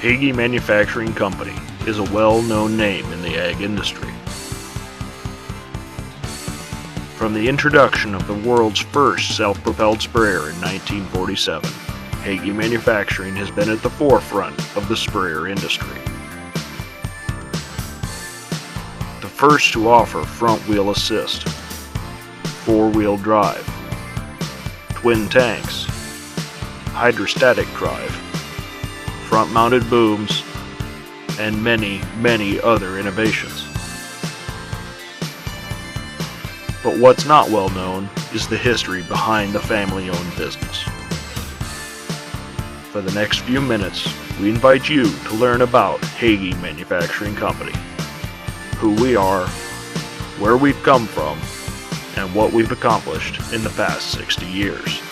Hagie Manufacturing Company is a well-known name in the ag industry. From the introduction of the world's first self-propelled sprayer in 1947, Hagie Manufacturing has been at the forefront of the sprayer industry. The first to offer front-wheel assist, four-wheel drive, twin tanks, hydrostatic drive, front-mounted booms, and many, many other innovations. But what's not well known is the history behind the family-owned business. For the next few minutes, we invite you to learn about Hagie Manufacturing Company, who we are, where we've come from, and what we've accomplished in the past 60 years.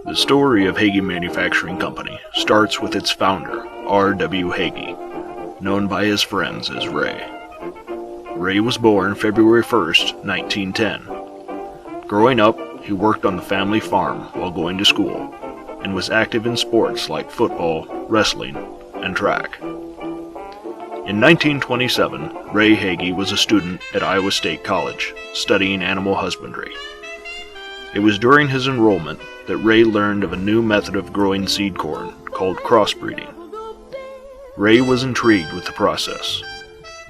The story of Hagie Manufacturing Company starts with its founder, R.W. Hagie, known by his friends as Ray. Ray was born February 1st, 1910. Growing up, he worked on the family farm while going to school, and was active in sports like football, wrestling, and track. In 1927, Ray Hagie was a student at Iowa State College, studying animal husbandry. It was during his enrollment that Ray learned of a new method of growing seed corn called crossbreeding. Ray was intrigued with the process.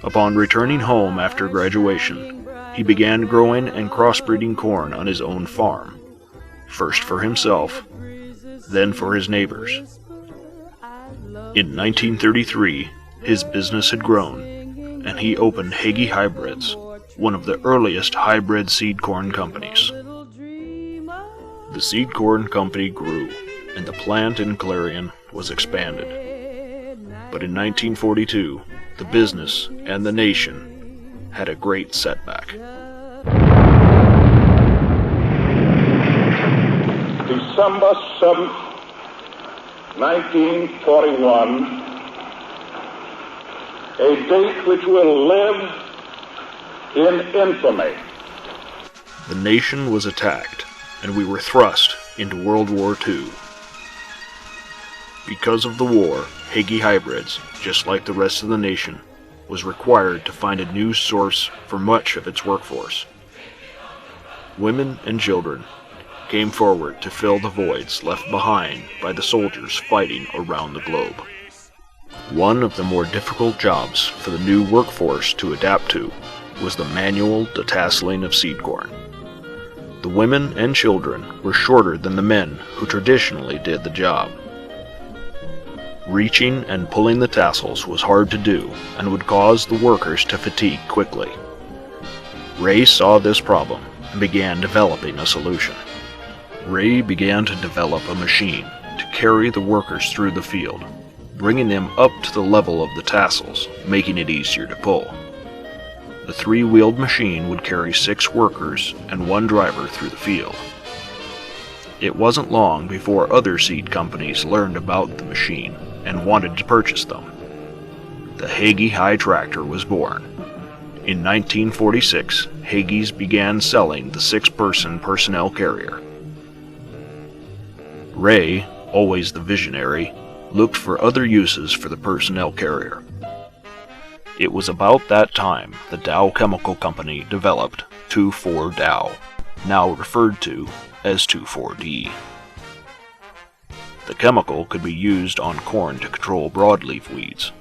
Upon returning home after graduation, he began growing and crossbreeding corn on his own farm, first for himself, then for his neighbors. In 1933, his business had grown, and he opened Hagie Hybrids, one of the earliest hybrid seed corn companies. The seed corn company grew, and the plant in Clarion was expanded. But in 1942, the business and the nation had a great setback. December 7th, 1941, a date which will live in infamy. The nation was attacked, and we were thrust into World War II. Because of the war, Hagie Hybrids, just like the rest of the nation, was required to find a new source for much of its workforce. Women and children came forward to fill the voids left behind by the soldiers fighting around the globe. One of the more difficult jobs for the new workforce to adapt to was the manual detasseling of seed corn. The women and children were shorter than the men who traditionally did the job. Reaching and pulling the tassels was hard to do and would cause the workers to fatigue quickly. Ray saw this problem and began developing a solution. Ray began to develop a machine to carry the workers through the field, bringing them up to the level of the tassels, making it easier to pull. The three-wheeled machine would carry 6 workers and 1 driver through the field. It wasn't long before other seed companies learned about the machine and wanted to purchase them. The Hagie High Tractor was born. In 1946, Hagie's began selling the 6-person personnel carrier. Ray, always the visionary, looked for other uses for the personnel carrier. It was about that time the Dow Chemical Company developed 2,4-Dow, now referred to as 2,4-D. The chemical could be used on corn to control broadleaf weeds.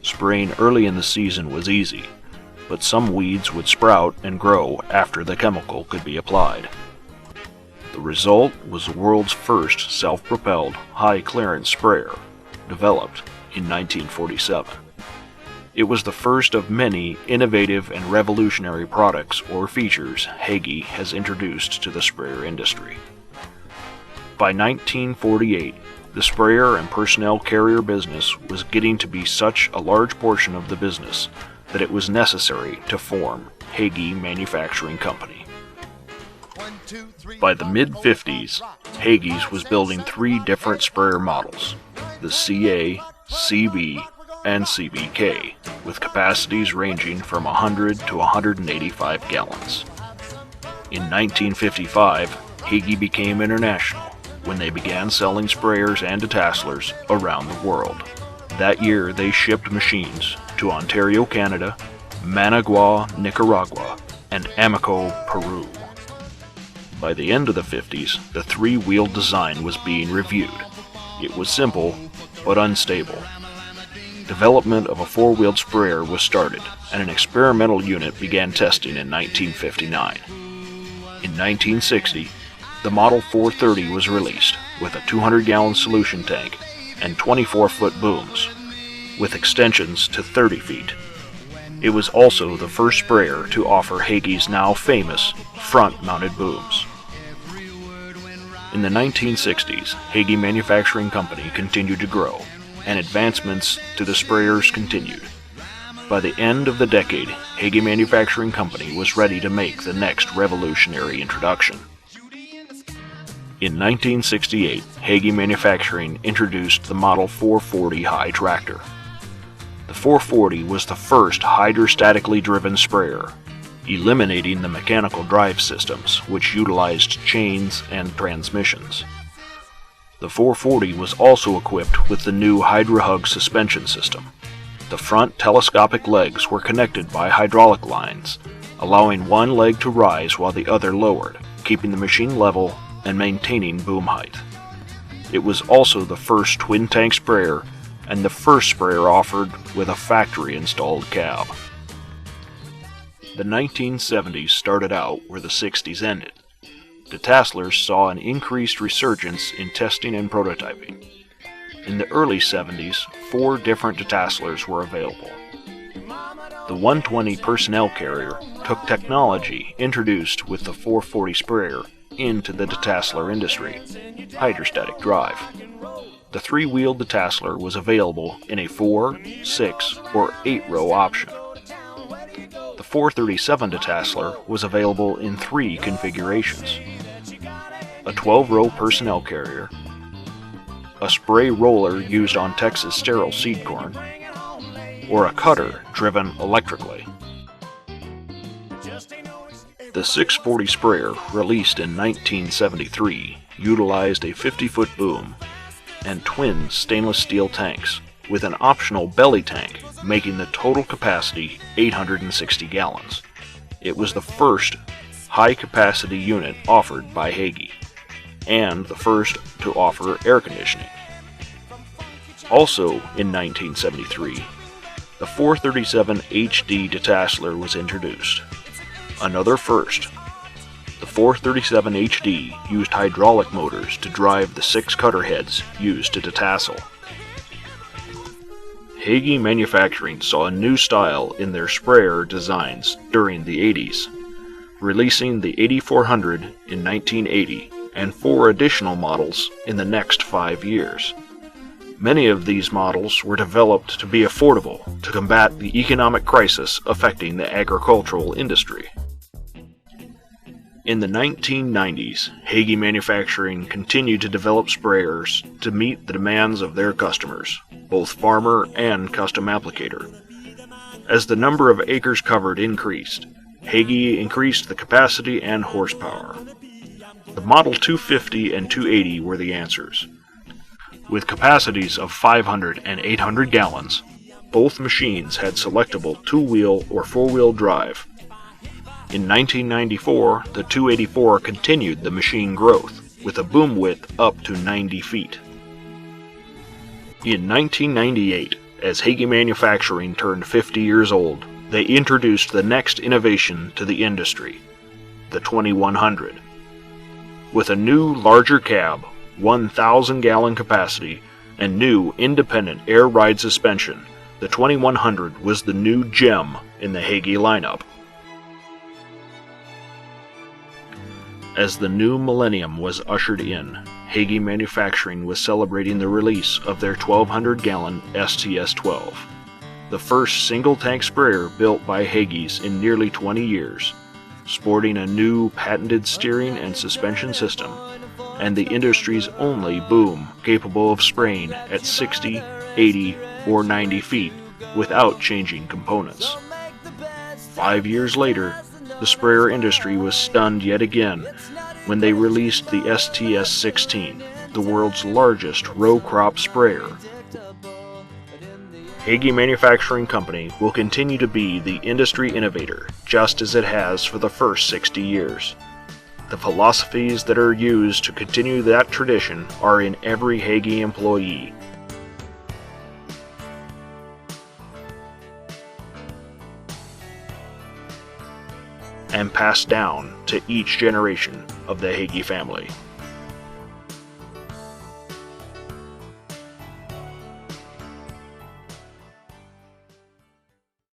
Spraying early in the season was easy, but some weeds would sprout and grow after the chemical could be applied. The result was the world's first self-propelled high-clearance sprayer, developed in 1947. It was the first of many innovative and revolutionary products or features Hagie has introduced to the sprayer industry. By 1948, the sprayer and personnel carrier business was getting to be such a large portion of the business that it was necessary to form Hagie Manufacturing Company. By the mid-50s, Hagie's was building 3 different sprayer models, the CA, CB, and CBK, with capacities ranging from 100 to 185 gallons. In 1955, Hagie became international when they began selling sprayers and detaslers around the world. That year, they shipped machines to Ontario, Canada, Managua, Nicaragua, and Amico, Peru. By the end of the 50s, the three-wheeled design was being reviewed. It was simple, but unstable. Development of a four-wheeled sprayer was started, and an experimental unit began testing in 1959. In 1960, the Model 430 was released with a 200-gallon solution tank and 24-foot booms, with extensions to 30 feet. It was also the first sprayer to offer Hagie's now famous front-mounted booms. In the 1960s, Hagie Manufacturing Company continued to grow, and advancements to the sprayers continued. By the end of the decade, Hagie Manufacturing Company was ready to make the next revolutionary introduction. In 1968, Hagie Manufacturing introduced the Model 440 high tractor. The 440 was the first hydrostatically driven sprayer, eliminating the mechanical drive systems which utilized chains and transmissions. The 440 was also equipped with the new HydroHug suspension system. The front telescopic legs were connected by hydraulic lines, allowing one leg to rise while the other lowered, keeping the machine level and maintaining boom height. It was also the first twin-tank sprayer and the first sprayer offered with a factory-installed cab. The 1970s started out where the 60s ended. Detasslers saw an increased resurgence in testing and prototyping. In the early 70s, 4 different detasslers were available. The 120 personnel carrier took technology introduced with the 440 sprayer into the detassler industry, hydrostatic drive. The three-wheeled detasseler was available in a 4, 6, or 8-row option. The 437 detasseler was available in 3 configurations: a 12-row personnel carrier, a spray roller used on Texas sterile seed corn, or a cutter driven electrically. The 640 sprayer, released in 1973, utilized a 50-foot boom and twin stainless steel tanks with an optional belly tank, making the total capacity 860 gallons. It was the first high-capacity unit offered by Hagie, and the first to offer air conditioning. Also in 1973, the 437 HD detasseler was introduced. Another first. The 437 HD used hydraulic motors to drive the 6 cutter heads used to detassel. Hagie Manufacturing saw a new style in their sprayer designs during the 80s, releasing the 8400 in 1980 and 4 additional models in the next 5 years. Many of these models were developed to be affordable to combat the economic crisis affecting the agricultural industry. In the 1990s, Hagie Manufacturing continued to develop sprayers to meet the demands of their customers, both farmer and custom applicator. As the number of acres covered increased, Hagie increased the capacity and horsepower. The Model 250 and 280 were the answers. With capacities of 500 and 800 gallons, both machines had selectable 2-wheel or 4-wheel drive. In 1994, the 284 continued the machine growth, with a boom width up to 90 feet. In 1998, as Hagie Manufacturing turned 50 years old, they introduced the next innovation to the industry, the 2100. With a new, larger cab, 1,000-gallon capacity, and new independent air ride suspension, the 2100 was the new gem in the Hagie lineup. As the new millennium was ushered in, Hagie Manufacturing was celebrating the release of their 1,200-gallon STS-12, the first single-tank sprayer built by Hagie's in nearly 20 years, sporting a new patented steering and suspension system, and the industry's only boom capable of spraying at 60, 80, or 90 feet without changing components. 5 years later, the sprayer industry was stunned yet again when they released the STS-16, the world's largest row crop sprayer. Hagie Manufacturing Company will continue to be the industry innovator, just as it has for the first 60 years. The philosophies that are used to continue that tradition are in every Hagie employee. And passed down to each generation of the Hagie family.